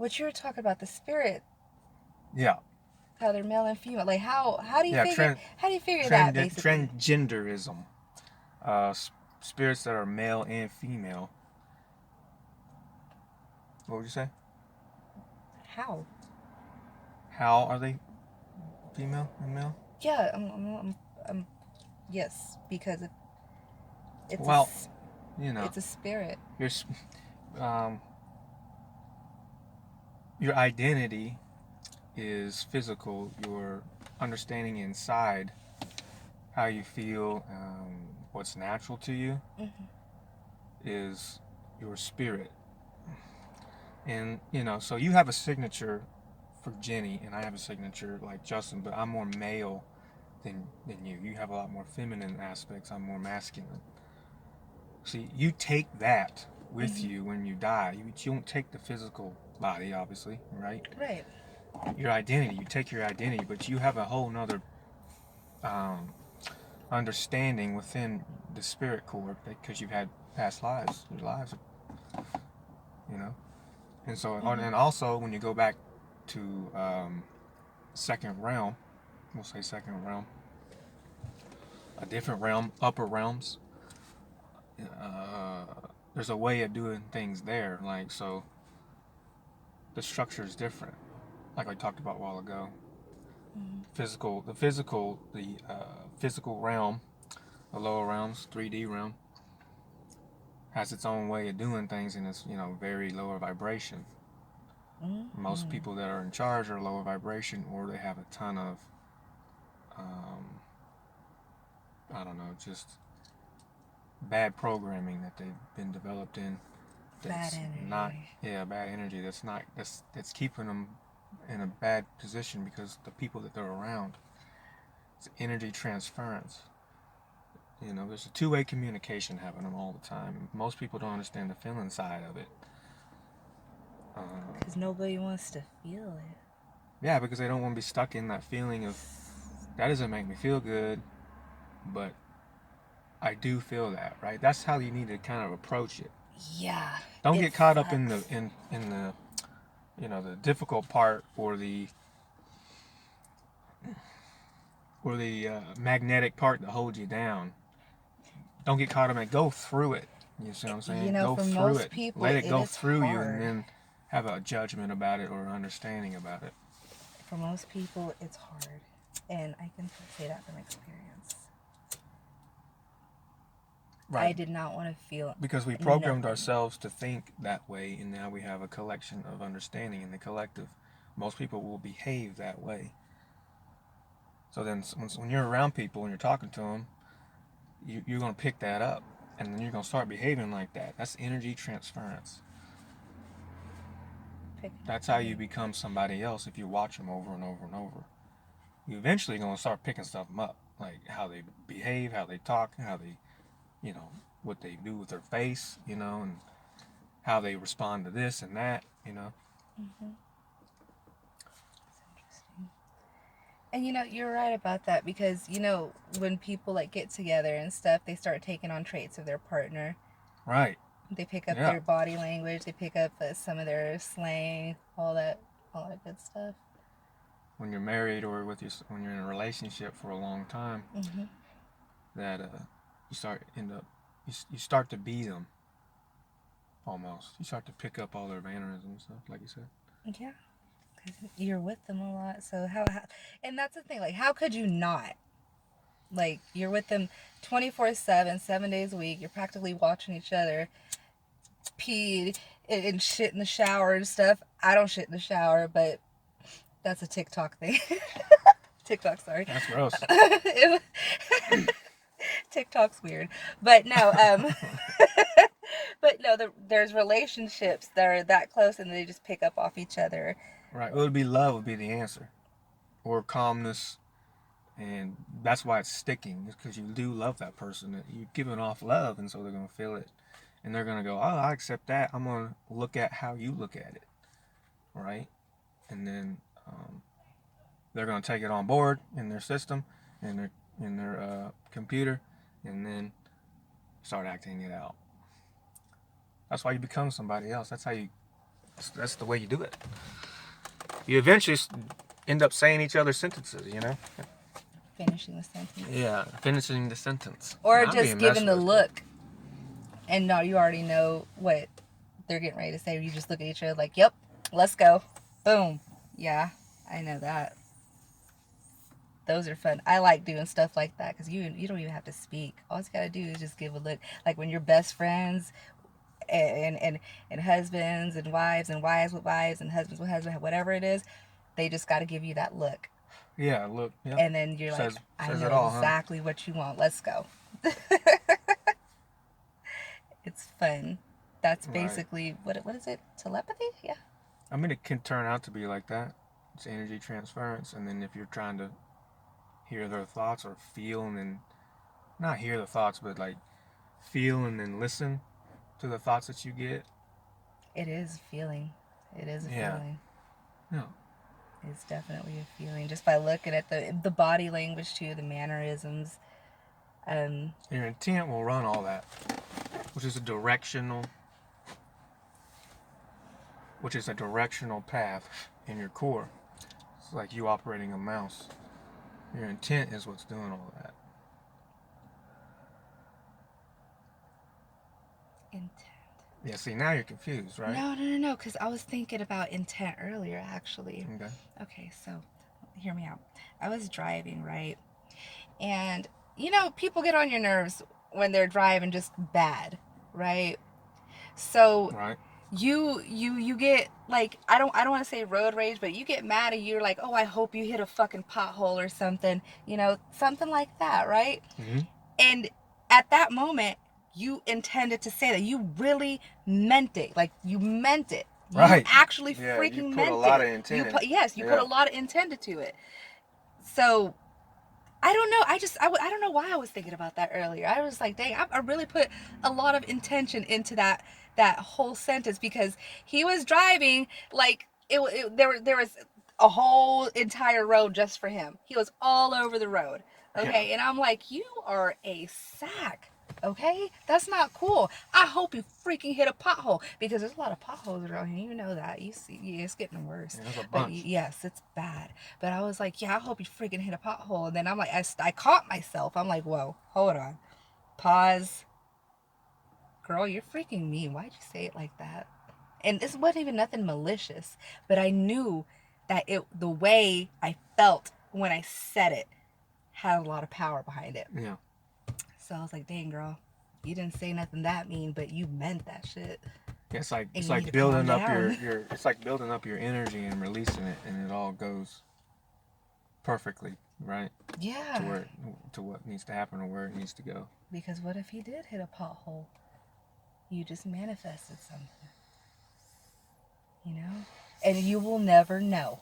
What you were talking about, the spirit, Yeah. how they're male and female. Like how do you Yeah. figure that basically? Transgenderism. Uh, spirits that are male and female. What would you say? How? How are they female and male? Yeah, I'm yes, because it's a Well, you know, it's a spirit. your um, your identity is physical. Your understanding inside, how you feel, what's natural to you, Hmm. is your spirit. And so you have a signature for Jenny, and I have a signature like Justin, but I'm more male than you. You have a lot more feminine aspects. I'm more masculine. See, you take that with Hmm. you when you die. You don't take the physical body, obviously, right? Right. Your identity. You take your identity, but you have a whole nother um, understanding within the spirit core because you've had past lives. Your lives, you know. And so, Hmm. and also when you go back to second realm, we'll say second realm, a different realm, upper realms. Uh, there's a way of doing things there. Like so, the structure is different. Like I talked about a while ago. Hmm. Physical realm, the lower realms, 3D realm, has its own way of doing things, and it's very lower vibration. Most Hmm. people that are in charge are lower vibration, or they have a ton of um, I don't know, just bad programming that they've been developed in. Bad That's not, energy. yeah, bad energy. That's keeping them in a bad position because the people that they're around. It's energy transference. There's a two-way communication happening all the time. Most people don't understand the feeling side of it. Because nobody wants to feel it. Yeah, because they don't want to be stuck in that feeling of that doesn't make me feel good, but I do feel that, right? That's how you need to kind of approach it. Yeah, Don't it get caught up in the sucks. in the the difficult part or the magnetic part that holds you down. Don't get caught up in it. Go through it. You see what I'm saying? Go For through most it. people, Let it it go is through you, and hard. then have a judgment about it or an understanding about it. For most people, it's hard. And I can say that from experience. I Right. did not want to feel Because we programmed nothing. ourselves to think that way, and now we have a collection of understanding in the collective. Most people will behave that way. So then, when you're around people and you're talking to them, you're going to pick that up, and then you're going to start behaving like that. That's energy transference. Picking up That's how you energy. become somebody else if you watch them over and over and over. You eventually going to start picking stuff up, like how they behave, how they talk, how they, you know, what they do with their face, and how they respond to this and that. Hmm. It's interesting. And you're right about that because when people like get together and stuff, they start taking on traits of their partner. Right. They pick up Yeah. their body language. They pick up some of their slang, all that good stuff. When you're married or when you're in a relationship for a long time, Hmm. that you start end up you start to be them almost. You start to pick up all their mannerisms and stuff, like you said. Yeah, because you're with them a lot. So how, and that's the thing. Like, how could you not? Like, you're with them 24/7, 7 days a week. You're practically watching each other pee and shit in the shower and stuff. I don't shit in the shower, but that's a TikTok thing. TikTok, sorry. That's gross. TikTok's weird, but no, but no, there's relationships that are that close and they just pick up off each other. Right. It would be love would be the answer, or calmness, and that's why it's sticking. It's because you do love that person. That you're giving off love, and so they're gonna feel it, and they're gonna go, "Oh, I accept that. I'm gonna look at how you look at it, right?" And then they're gonna take it on board in their system, in their computer, and then start acting it out. That's why you become somebody else. That's how you That's the way you do it. You eventually end up saying each other's sentences, you know? Finishing the sentence. Yeah, finishing the sentence. Or Not just being giving messed the with. look. And no, you already know what they're getting ready to say. You just look at each other like, yep, let's go. Boom. Yeah, I know that. Those are fun. I like doing stuff like that because you don't even have to speak. All you gotta do is just give a look. Like when you're best friends and husbands and wives with wives and husbands with husbands, whatever it is, they just got to give you that look. Yeah, look. Yep. And then you're like, I Says know it all, huh? exactly what you want. Let's go. It's fun. That's Right. basically what is it? Telepathy? Yeah. I mean, it can turn out to be like that. It's energy transference, and then if you're trying to hear their thoughts or feel and then not hear the thoughts, but like feel and then listen to the thoughts that you get. It is a feeling. It is a Yeah. feeling. Yeah. It's definitely a feeling just by looking at the body language too, the mannerisms. Your intent will run all that, which is a directional, path in your core. It's like you operating a mouse. Your intent is what's doing all that. Intent. Yeah. See, now you're confused, right? No. Because I was thinking about intent earlier, actually. Okay. Okay, so hear me out. I was driving, right? And people get on your nerves when they're driving just bad, right? So Right. you get like I don't want to say road rage, but you get mad and you're like, oh, I hope you hit a fucking pothole or something, something like that, right? Mm-hmm. And at that moment, you intended to say that. You really meant it. Like you meant it. You Right. actually Yeah, you freaking put a meant lot it. of intent in. Yes, you put Yeah. a lot of intended to it. So I don't know. I don't know why I was thinking about that earlier. I was like, dang, I really put a lot of intention into that whole sentence because he was driving like there was a whole entire road just for him. He was all over the road. Yeah. Okay, and I'm like, you are a sack. Okay, that's not cool. I hope you freaking hit a pothole because there's a lot of potholes around here. You know that. You see, yeah, it's getting worse. Yeah, there's a But bunch. yes, it's bad. But I was like, yeah, I hope you freaking hit a pothole. And then I'm like, I caught myself. I'm like, whoa, hold on, pause, girl, you're freaking mean. Why'd you say it like that? And this wasn't even nothing malicious, but I knew that the way I felt when I said it had a lot of power behind it. Yeah. So I was like, dang, girl, you didn't say nothing that mean, but you meant that shit. Yeah, it's like And you need to calm building up down. your it's like building up your energy and releasing it, and it all goes perfectly, right? To Yeah. where to what needs to happen or where it needs to go. Because what if he did hit a pothole? You just manifested something. And you will never know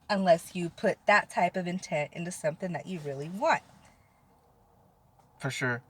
unless you put that type of intent into something that you really want. For sure.